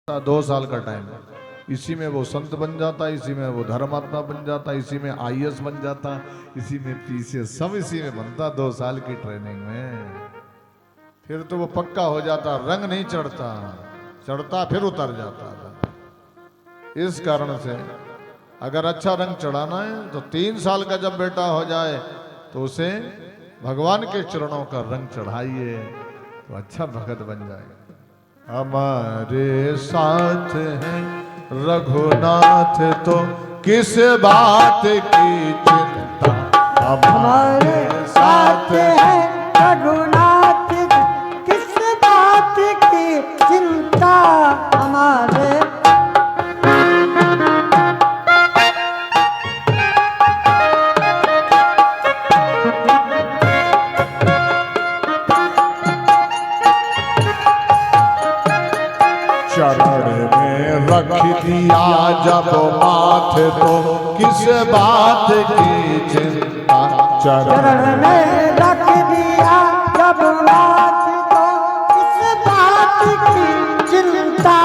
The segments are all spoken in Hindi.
2 साल का टाइम, इसी में वो संत बन जाता, इसी में वो धर्मात्मा बन जाता, इसी में आईएएस बन जाता, इसी में पीसीएस, सब इसी में बनता 2 साल की ट्रेनिंग में। फिर तो वो पक्का हो जाता, रंग नहीं चढ़ता, चढ़ता फिर उतर जाता था। इस कारण से अगर अच्छा रंग चढ़ाना है तो 3 साल का जब बेटा हो जाए तो उसे भगवान के चरणों का रंग चढ़ाइए तो अच्छा भगत बन जाएगा। हमारे साथ हैं रघुनाथ तो किस बात की चिंता, हमारे साथ हैं रघुनाथ किस बात की चिंता। हमारे चरण में रख दिया जब माथ तो किस बात की चिंता। चरण में रख दिया जब माथ तो किस बात की चिंता।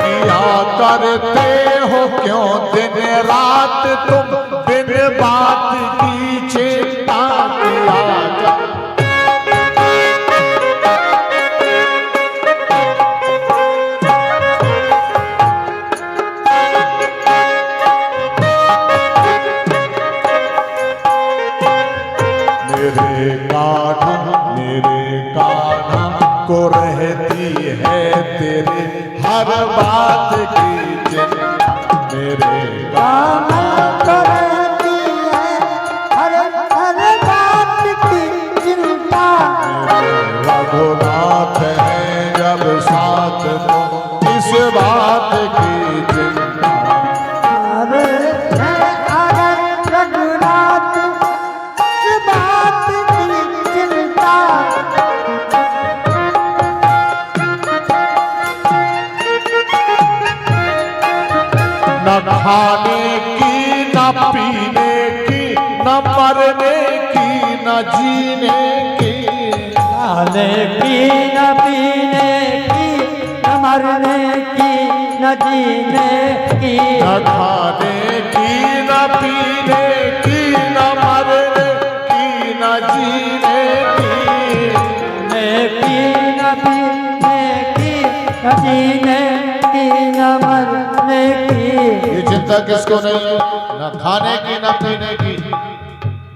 किया करते हो क्यों दिन रात तुम बिन बात की चिंता। किया मेरे कान्हा को रहती है तेरे हर बात की चिंता। मेरे कान्हा को रहती है हर हर बात की चिंता। रघुनाथ है जब साथ तो किस बात की चिंता। अरे अगर रघुनाथ किस बात की चिंता। न खाने की न पीने की न मरने की न जीने की। खाने की न पीने की न मरने की न जीने की। न खाने की न पीने की न मरने की न जीने की। न पीने की न जीने की न मरने की। ये चिंता किसको नहीं, न खाने की न पीने की।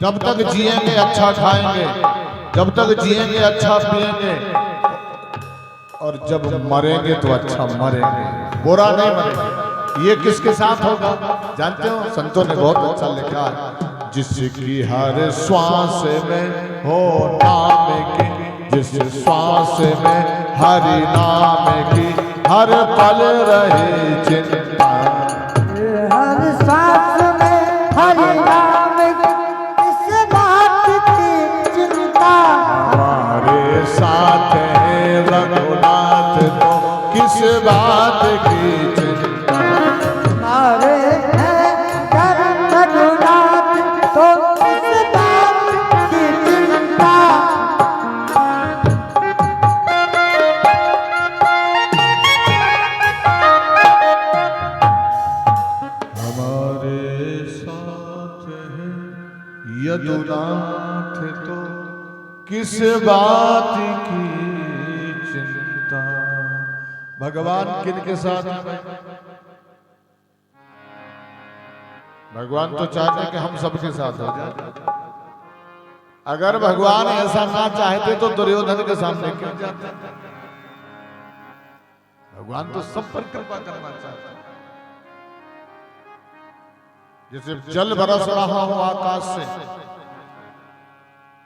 जब तक जिएंगे अच्छा खाएंगे, जब तक जिएंगे अच्छा पिएंगे, और जब मरेंगे तो अच्छा मरेंगे, बुरा नहीं मरेंगे। ये किसके साथ होगा जानते हो? संतों ने बहुत अच्छा लिखा है, जिसकी हर श्वास में हो नाम की, जिस श्वास में हरि नाम की, हर पल रहे चिंता। हर सांस में हरि नाम किस बात की चिंता। हमारे साथ है रघुनाथ तो किस बात की चिंता। हमारे हैं रघुनाथ तो किस बात की चिंता। हमारे साथ है यदुनाथ तो किस बात की चिंता। भगवान किनके साथ है? भगवान तो चाहते हैं कि हम सबके साथ हो जाए। अगर भगवान ऐसा ना चाहते तो दुर्योधन के सामने क्यों जाते? भगवान तो सब पर कृपा करना चाहते हैं। जैसे जल बरस रहा हो आकाश से,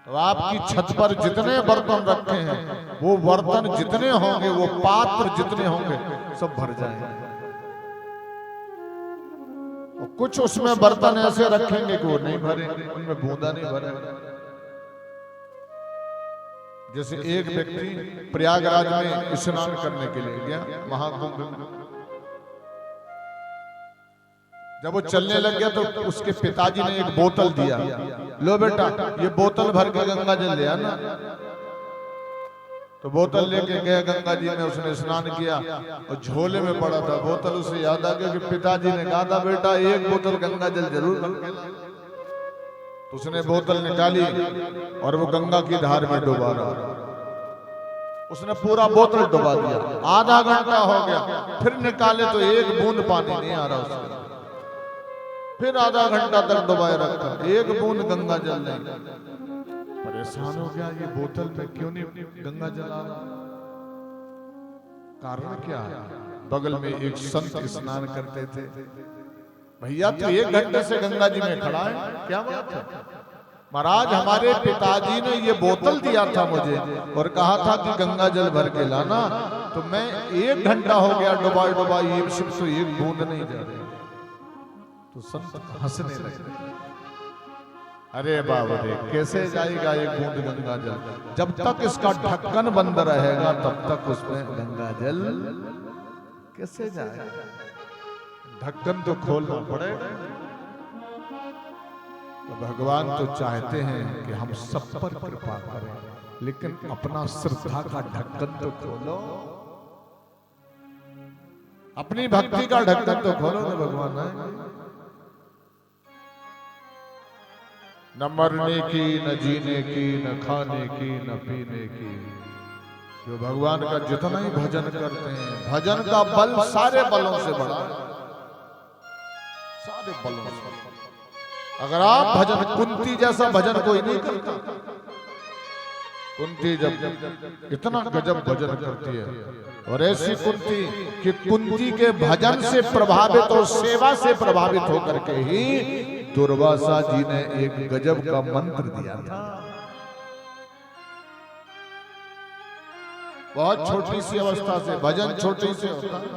तो आपकी छत पर जितने बर्तन रखे हैं, वो बर्तन जितने होंगे, वो पात्र जितने होंगे, सब भर जाएंगे। और कुछ उसमें बर्तन ऐसे रखेंगे कि वो नहीं भरेंगे, उनमें बूंदा नहीं भरेगा। जैसे एक व्यक्ति प्रयागराज में स्नान करने के लिए गया, महाकुंभ में। जब वो चलने लग गया तो उसके पिताजी ने एक बोतल दिया, लो बेटा ये बोतल भर के गंगा जल ले आना। तो बोतल लेके गए गंगा जी में, उसने स्नान किया और झोले में पड़ा था बोतल। उसे याद आ गया कि पिताजी ने कहा था बेटा एक बोतल गंगा जल जरूर भर के लाना। तो उसने बोतल निकाली और वो गंगा की धार में डुबा रहा। उसने पूरा बोतल डुबा दिया। आधा घंटा हो गया, फिर निकाले तो एक बूंद पानी नहीं आ रहा उसमें। फिर आधा घंटा तक डुबाए रखा, एक बूंद गंगा जल नहीं। परेशान हो गया, ये बोतल में क्यों नहीं गंगा जल आ रहा? कारण क्या है? बगल में एक संत स्नान करते थे। भैया तो 1 घंटे से गंगा जी में खड़ा है, क्या बात है? महाराज हमारे पिताजी ने ये बोतल दिया था मुझे और कहा था कि गंगा जल भर के लाना, तो मैं 1 घंटा हो गया डुबाई डुबाई, ये सिर्फ तो एक बूंद नहीं जा रही। तो संत हंसने लगे। अरे बाबा रे, कैसे जाएगा एक बूंद गंगा जल? जब तक इसका ढक्कन बंद रहेगा तब तक उसमें गंगा जल कैसे जाएगा? ढक्कन तो खोलना पड़ेगा। तो भगवान तो चाहते हैं कि हम सब पर कृपा करें, लेकिन अपना श्रद्धा का ढक्कन तो खोलो, अपनी भक्ति का ढक्कन तो खोलो ना भगवान। न मरने की, न जीने की, न खाने की, न पीने की। जो भगवान का जितना ही भजन करते हैं, भजन का बल सारे बलों से बड़ा है, सारे बलों से। अगर आप भजन, कुंती जैसा भजन कोई नहीं करता। कुंती जब इतना गजब भजन करती है, और ऐसी कुंती कि कुंती के भजन से प्रभावित और सेवा से प्रभावित होकर के ही दुर्वासा जी ने एक गजब का मंत्र दिया था। बहुत छोटी सी अवस्था से भजन छोटी से होता है।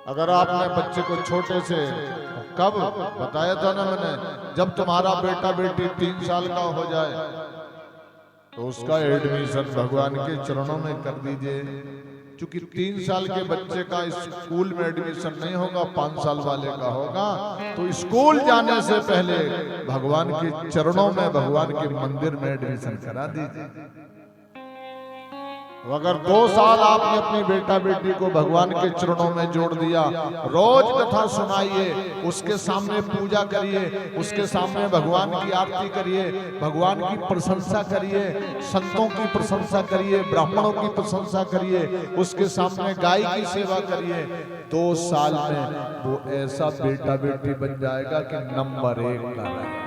अगर आपने बच्चे को छोटे से, कब बताया था ना मैंने, जब तुम्हारा बेटा बेटी 3 साल का हो जाए तो उसका एडमिशन भगवान के चरणों में कर दीजिए। क्योंकि 3 साल के बच्चे का स्कूल में एडमिशन नहीं होगा, 5 साल वाले का होगा। तो स्कूल जाने से पहले भगवान के चरणों में, भगवान के मंदिर में एडमिशन करा दीजिए। अगर 2 साल आपने अपनी बेटा बेटी को भगवान के चरणों में जोड़ दिया, रोज कथा सुनाइए, उसके सामने पूजा करिए, उसके सामने भगवान की आरती करिए, भगवान की प्रशंसा करिए, संतों की प्रशंसा करिए, ब्राह्मणों की प्रशंसा करिए, उसके सामने गाय की सेवा करिए। 2 साल में वो ऐसा बेटा बेटी बन जाएगा कि नंबर 1 का रहेगा।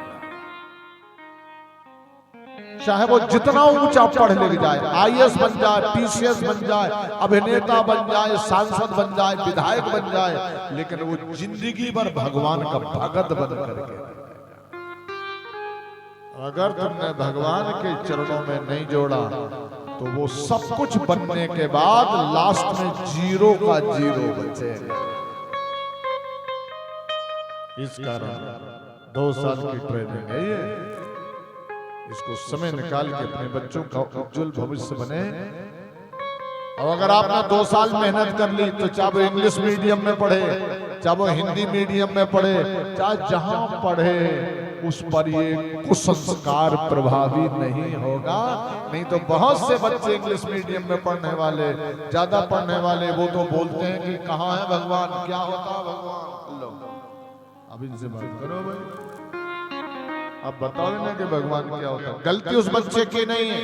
चाहे वो जितना ऊंचा पढ़ लिख जाए, IAS बन जाए, PCS बन जाए, अभिनेता बन जाए, सांसद बन जाए, विधायक बन जाए, लेकिन वो जिंदगी भर भगवान का भगत बन करके। अगर तुमने भगवान के चरणों में नहीं जोड़ा तो वो सब कुछ बनने के बाद लास्ट में 0 का 0 बचेगा। इस कारण 2 साल की ट्रेनिंग है ये। इसको समय निकाल के अपने बच्चों का उज्जवल भविष्य बने। और अगर आपने 2 साल मेहनत कर ली तो चाहे वो इंग्लिश मीडियम में पढ़े, चाहे वो हिंदी मीडियम में पढ़े, चाहे जहां पढ़े, उस पर ये कुसंस्कार प्रभावी नहीं होगा। नहीं तो बहुत से बच्चे इंग्लिश मीडियम में पढ़ने वाले, ज्यादा पढ़ने वाले, वो तो बोलते हैं कि कहाँ है भगवान, क्या होता है भगवान। लो अब इनसे बात करो भाई, अब बताओ ना कि भगवान क्या होता है। गलती उस बच्चे की नहीं है,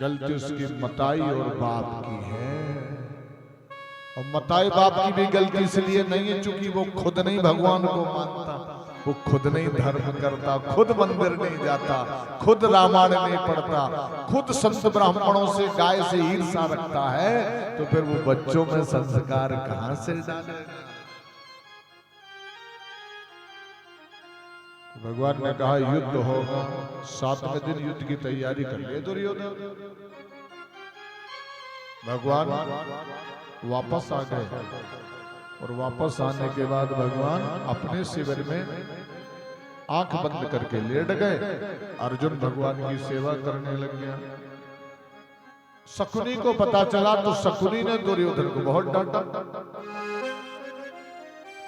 गलती उसकी मताई और बाप की है। और मताई बाप की भी गलती इसलिए नहीं है क्योंकि वो खुद नहीं भगवान को मानता, वो खुद नहीं धर्म करता, खुद मंदिर नहीं जाता, खुद रामायण नहीं पढ़ता, खुद संत ब्राह्मणों से, गाय से ईर्ष्या रखता है। तो फिर वो बच्चों में संस्कार कहां से डालेगा? भगवान ने कहा युद्ध होगा, 7वें दिन युद्ध की तैयारी कर ले दुर्योधन। भगवान वापस आ गए और वापस आने के बाद भगवान अपने शिविर में आंख बंद करके लेट गए। अर्जुन भगवान की सेवा करने लग गया। शकुनी को पता चला तो शकुनी ने दुर्योधन को बहुत डांटा,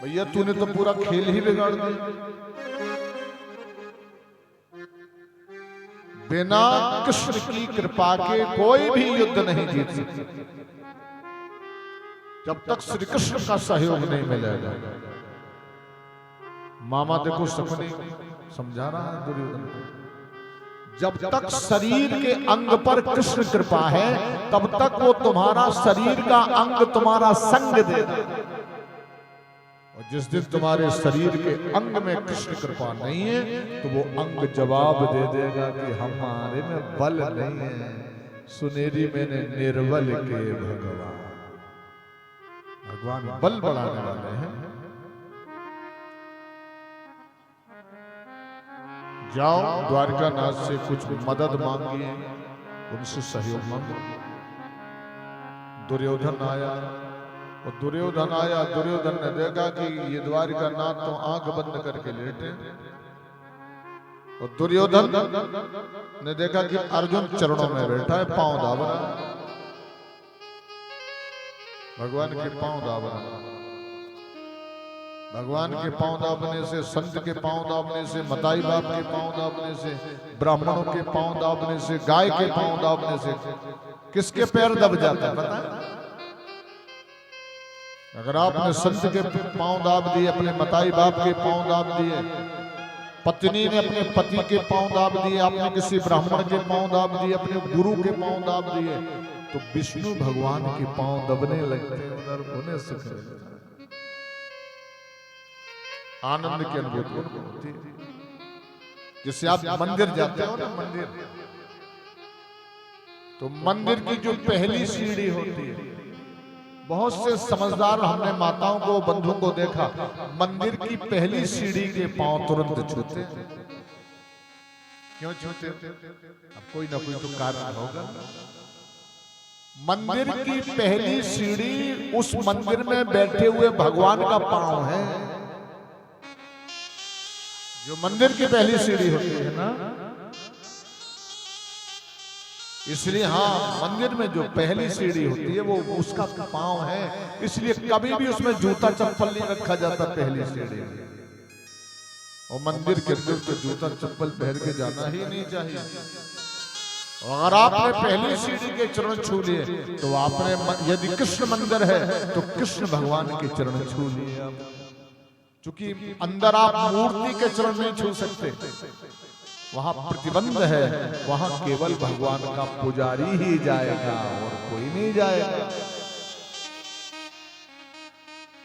भैया तूने तो पूरा खेल ही बिगाड़ दिया। बिना कृष्ण की कृपा के कोई भी युद्ध नहीं जीत सकता जब तक श्री कृष्ण का सहयोग नहीं मिलेगा। मामा देखो सपने समझा रहा है दुर्योधन को, जब तक शरीर के अंग पर कृष्ण कृपा है तब तक वो तुम्हारा शरीर का अंग तुम्हारा संग देगा, और जिस दिन तुम्हारे शरीर के अंग में कृष्ण कृपा नहीं है तो वो अंग जवाब दे देगा कि हमारे में बल नहीं है, सुनेरी मैंने निर्बल के भगवान। भगवान बल बढ़ाने वाले हैं। जाओ द्वारका नाथ से कुछ मदद मांगिए, उनसे सहयोग मांगो। दुर्योधन आया और दुर्योधन ने देखा कि ये द्वारका नाथ तो आंख बंद करके लेटे, और दुर्योधन ने देखा कि अर्जुन चरणों में बैठा है, पांव दाब रहा है, भगवान के पांव दाब रहा है। भगवान के पांव दाबने से, संत के पांव दाबने से, मताई बाप के पांव दाबने से, ब्राह्मणों के पांव दाबने से, गाय के पांव दाबने से किसके पैर दब जाते हैं पता है? अगर आपने संत के पांव दाब दिए, अपने मताई बाप के पांव दाब दिए, पत्नी ने अपने पति के पांव दाब दिए, आपने किसी ब्राह्मण के पांव दाब दिए, अपने गुरु के पांव दाब दिए, तो विष्णु भगवान के पांव दबने लगते हैं, उधर उन्हें सुख मिलता है, आनंद की अनुभूति होती है। जैसे आप मंदिर जाते हो ना, मंदिर तो मंदिर की जो पहली सीढ़ी होती है, बहुत से समझदार हमने माताओं को, बंधुओं को देखा, मंदिर की पहली सीढ़ी के पांव तुरंत छूते। क्यों छूते? अब कोई ना कोई तो कारण होगा। मंदिर की पहली सीढ़ी उस मंदिर में बैठे हुए भगवान का पांव है। जो मंदिर की पहली सीढ़ी होती है ना, इसलिए हाँ, मंदिर में जो पहली सीढ़ी होती है वो उसका पांव है, इसलिए कभी भी उसमें जूता चप्पल नहीं रखा जाता पहली सीढ़ी में। और मंदिर के अंदर तो जूता चप्पल पहन के जाना ही नहीं चाहिए। अगर आपने पहली सीढ़ी के चरण छू लिए तो आपने, यदि कृष्ण मंदिर है तो कृष्ण भगवान के चरण छू लिए आप, क्योंकि अंदर आप मूर्ति के चरण नहीं छू सकते, वहां प्रतिबंध है, वहां केवल भगवान का पुजारी ही जाएगा और कोई नहीं जाएगा।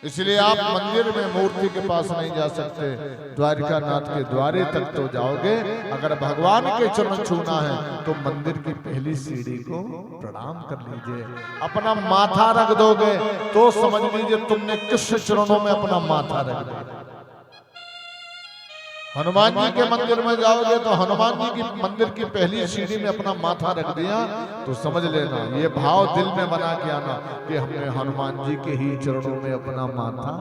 इसलिए आप मंदिर में मूर्ति के पास नहीं जा सकते, द्वारिका नाथ के द्वारे तक तो जाओगे। अगर भगवान के चरण छूना है तो मंदिर की पहली सीढ़ी को प्रणाम कर लीजिए, अपना माथा रख दोगे तो समझ लीजिए तुमने कृष्ण चरणों में अपना माथा रख दिया। हनुमान जी के मंदिर में जाओगे तो हनुमान जी की मंदिर की पहली सीढ़ी में अपना माथा रख दिया तो समझ लेना, ये भाव दिल में बना के आना कि हमने हनुमान जी के ही चरणों में अपना माथा।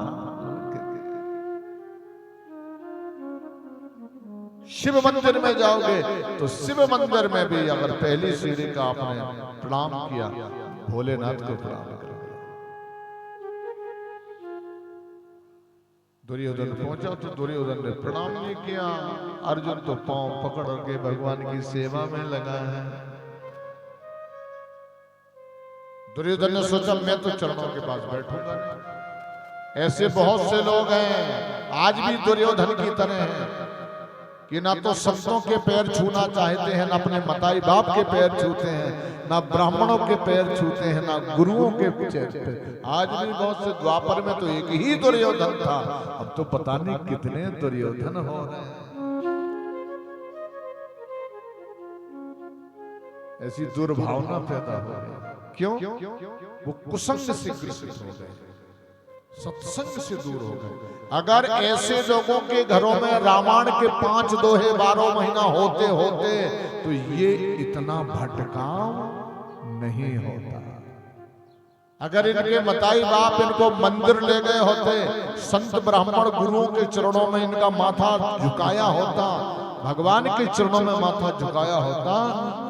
शिव मंदिर में जाओगे तो शिव मंदिर में भी अगर पहली सीढ़ी का आपने प्रणाम किया, भोलेनाथ को प्रणाम किया। दुर्योधन पहुंचा तो दुर्योधन ने प्रणाम नहीं किया, अर्जुन तो पांव पकड़ के भगवान की सेवा में लगा है। दुर्योधन ने सोचा मैं तो चरणों के पास बैठूंगा। ऐसे बहुत से लोग हैं आज भी दुर्योधन की तरह हैं कि ना तो संतों के पैर छूना चाहते हैं, ना अपने मताई बाप के पैर छूते हैं, ना ब्राह्मणों के पैर छूते हैं, ना गुरुओं के पैर। आज भी बहुत से, द्वापर में तो एक ही दुर्योधन था, अब तो पता नहीं कितने दुर्योधन हो रहे हैं। ऐसी दुर्भावना पैदा हो गई। क्यों? वो कुसंग से ग्रसित हो गए, सत्संग से दूर हो गए। अगर ऐसे लोगों के घरों में रामायण के 5 दोहे 12 महीना होते होते तो ये इतना भटकाव नहीं होता। अगर इनके मताई बाप इनको मंदिर ले गए होते, संत ब्राह्मण गुरुओं के चरणों में इनका माथा झुकाया होता, भगवान के चरणों में माथा झुकाया होता,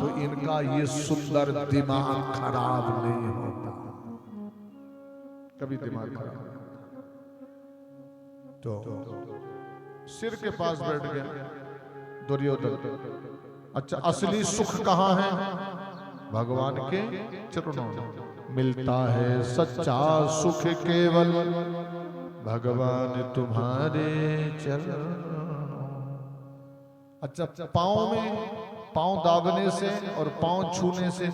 तो इनका ये सुंदर दिमाग खराब नहीं होता। कभी दिमाग खराब तो सिर के पास बैठ गया दुर्योधन। अच्छा, असली सुख कहाँ है? भगवान के चरणों में मिलता है सच्चा सुख केवल भगवान तुम्हारे चरणों। अच्छा, पांव दाबने से और पांव छूने से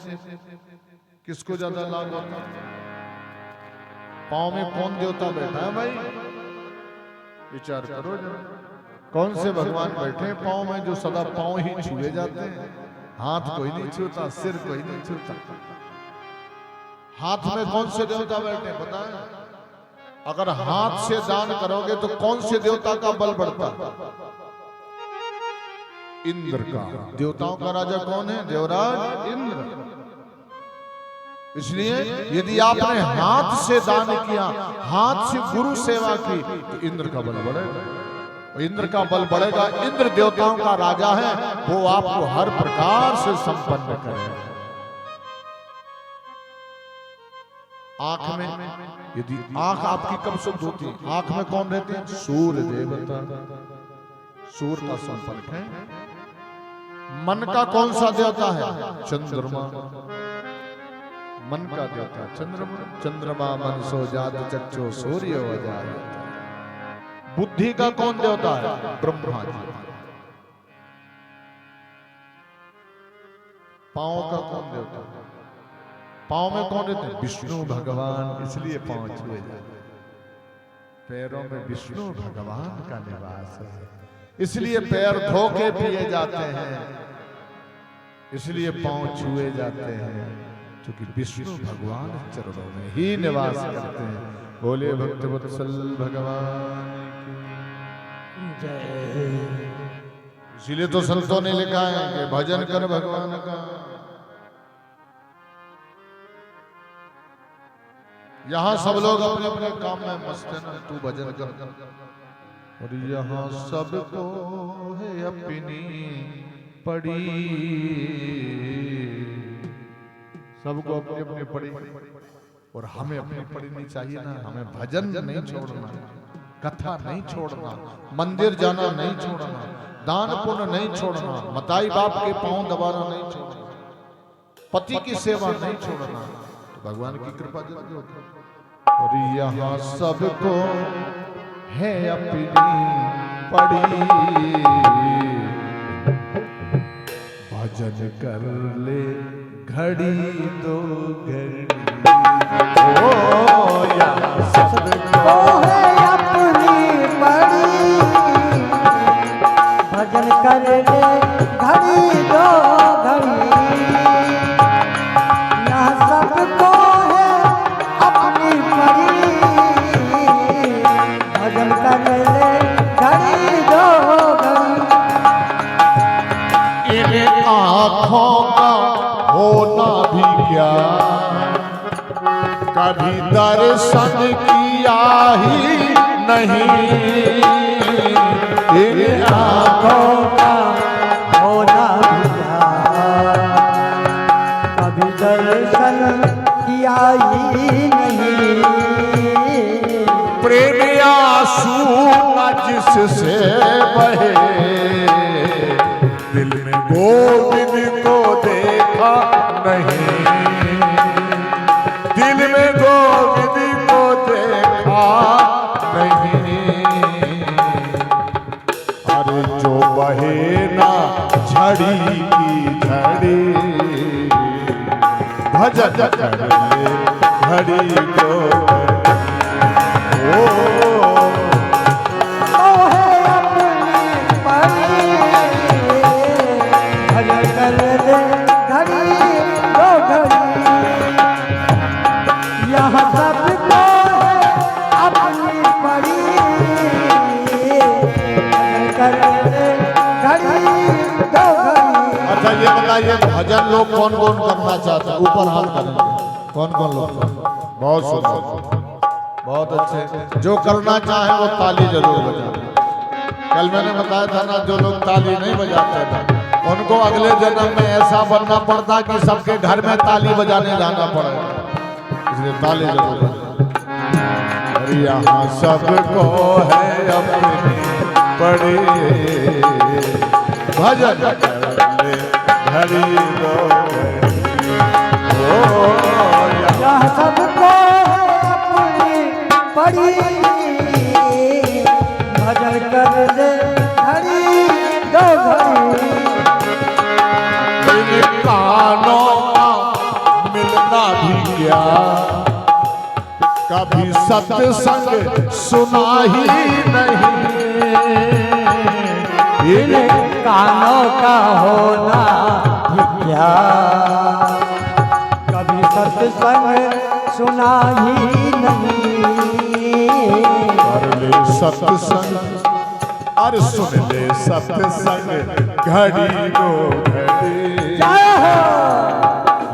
किसको ज्यादा लाभ होता है? पांव में कौन देवता बैठा है भाई? विचार करो जरा, कौन से भगवान बैठे हैं पांव में जो सदा पांव ही छुए जाते हैं? हाथ कोई नहीं छूता, सिर कोई नहीं छूता। हाथ में कौन से देवता बैठे हैं पता है? अगर हाथ से दान करोगे तो कौन से देवता का बल बढ़ता? इंद्र का। देवताओं का राजा कौन है? देवराज इंद्र। इसलिए यदि आपने हाथ से दान किया, हाथ से गुरु सेवा की, तो इंद्र का बल बढ़ेगा। इंद्र का बल बढ़ेगा। इंद्र देवताओं का राजा है, वो आपको हर प्रकार से संपन्न करेगा। आंख में, यदि आंख आपकी कब शुद्ध होती है? आंख में कौन रहते हैं? सूर्य देवता। सूर्य का संपर्क है। मन का कौन सा देवता है? चंद्रमा। मन का देवता चंद्रमा। चंद्रमा मन सो जात चक्षु सूर्य हो जाए। बुद्धि का कौन देवता है? ब्रह्मा जी। पांव का कौन देवता है? पांव में कौन रहते हैं? विष्णु भगवान। इसलिए पांव छुए जाते हैं। पैरों में विष्णु भगवान का निवास है, इसलिए पैर धो के पिए जाते हैं, इसलिए पांव छुए जाते हैं, क्योंकि विष्णु भगवान चरणों में ही निवास करते हैं। बोले भक्तवत्सल भगवान की जय। इसीलिए तो संतों ने लिखा है कि भजन कर भगवान का। यहाँ सब लोग अपने अपने काम में मस्त है ना, तू भजन कर। और यहाँ सबको है अपनी पड़ी, सबको अपनी अपनी पड़ी, और हमें अपनी पढ़नी चाहिए ना। हमें भजन नहीं छोड़ना, कथा नहीं छोड़ना, मंदिर जाना नहीं छोड़ना, दान पुण्य नहीं छोड़ना, मताई बाप के पांव दबाना नहीं छोड़ना, पति की सेवा नहीं छोड़ना, तो भगवान की कृपा जरूर होगी। और यहाँ सबको है अपनी पड़ी, भजन कर ले घड़ी दो घड़ी। ओ यहाँ सबको है अपनी पड़ी, भजन कर ले घड़ी दो घड़ी। यहाँ सबको है अपनी पड़ी, भजन कर ले घड़ी दो घड़ी। इन आँखों का होना भी क्या, कभी दर्शन किया ही नहीं। इन आँखों का होना भी क्या, कभी दर्शन किया ही नहीं। प्रेम आंसू न जिससे बहे, दिल में गोविंद को देखा नहीं। दिल में गोविंद को देखा नहीं। अरे जो बहे ना झड़ी की झड़ी, भजन कर ले घड़ी को। ये बताइए भजन लोग कौन कौन करना चाहते हैं? ऊपर हाथ करेंगे। कौन कौन लोग? बहुत सुंदर, बहुत अच्छे। जो करना चाहे वो ताली जरूर बजाए। कल मैंने बताया था ना, जो लोग ताली नहीं बजाते थे उनको अगले जन्म में ऐसा बनना पड़ता कि सबके घर में ताली बजाने जाना पड़ेगा। इसलिए ताली जरूर बजाए। और यहाँ सबको है अपनी पड़ी, भजन कर ले घड़ी दो यह सबको अपनी पड़ी भजन कर ले घड़ी दो घड़ी इन कानों का मिलना भी क्या कभी सत्संग सुना ही नहीं इन कानों का होना भी क्या कभी सत्संग सुना ही नहीं कर ले सत्संग अरे सुन ले सत्संग घड़ी को घड़ी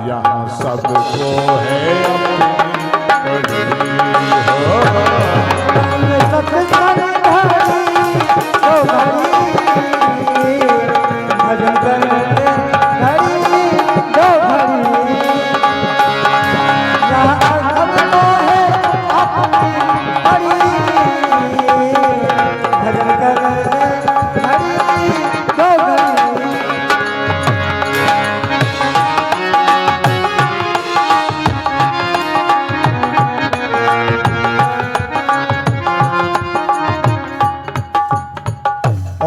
यहाँ सबको है अपनी पड़ी हो सत्संग घड़ी तो घड़ी भजन कर घड़ी दो घड़ी यहाँ सबको है अपनी पड़ी भजन कर घड़ी दो घड़ी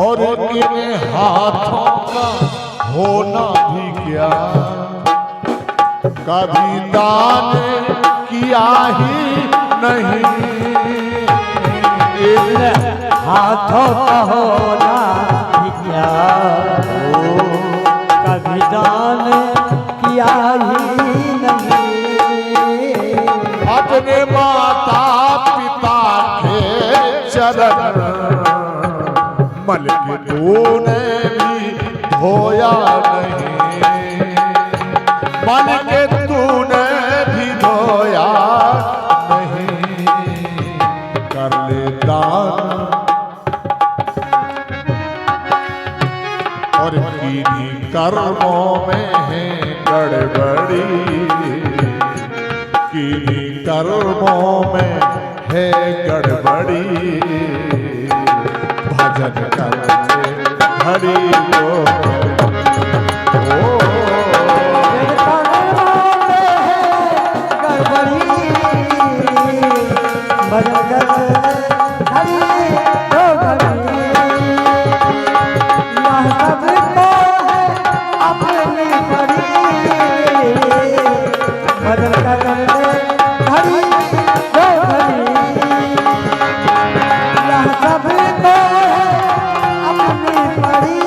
और इन हाथों का होना भी क्या कभी दान किया ही नहीं इन हाथों का होना भी क्या कभी दान किया ही नहीं अपने माता पिता के चरण मल के तूने भी धोया नहीं मल के तूने भी धोया नहीं कर ले दान और किन्हीं कर्मों में है गड़बड़ी किन्हीं कर्मों में है गड़बड़ी भजन कर ले घड़ी को भजन कर घड़ी दो घड़ी यह सबको है अपनी पड़ी भजन कर घड़ी दो घड़ी यह सबको है अपनी पड़ी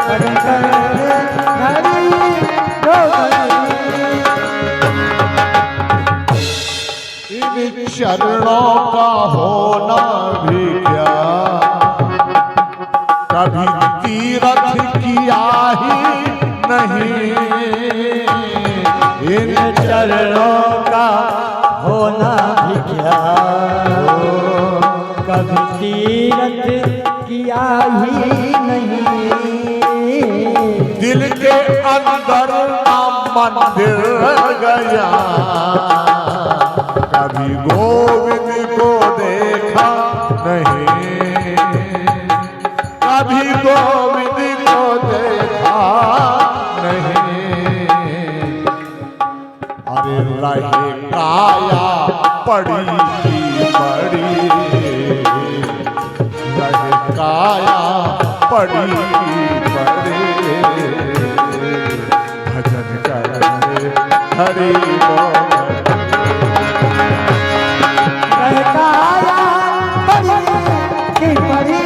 भजन कर घड़ी दो घड़ी इन चरणों का होना भी क्या कभी तीरथ किया ही नहीं इन चरणों का होना भी क्या कभी तीरथ किया ही नहीं दिल के अंदर ना मंदिर गया कभी गोविंद को देखा नहीं कभी गोविंद को देखा नहीं अरे रहे काया पड़ी पड़ी रहे काया पड़ी पड़ी भजन कर हरि बोल काया पड़ी की पड़ी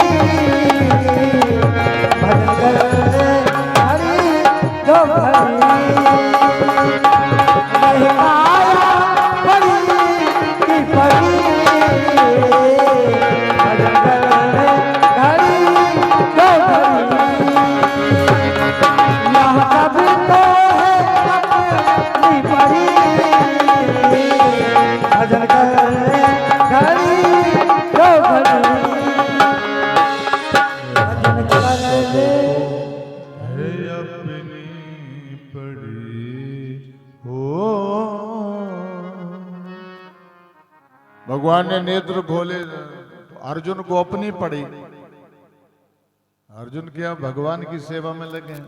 भजन कर घड़ी दो घड़ी काया पड़ी की पड़ी भजन कर घड़ी दो घड़ी यहाँ सबको है अपनी पड़ी भजन कर घड़ी दो घड़ी भजन कर अपनी पड़ी हो भगवान ने नेत्र खोले अर्जुन को अपनी पड़ी अर्जुन क्या भगवान की सेवा में लगे हैं।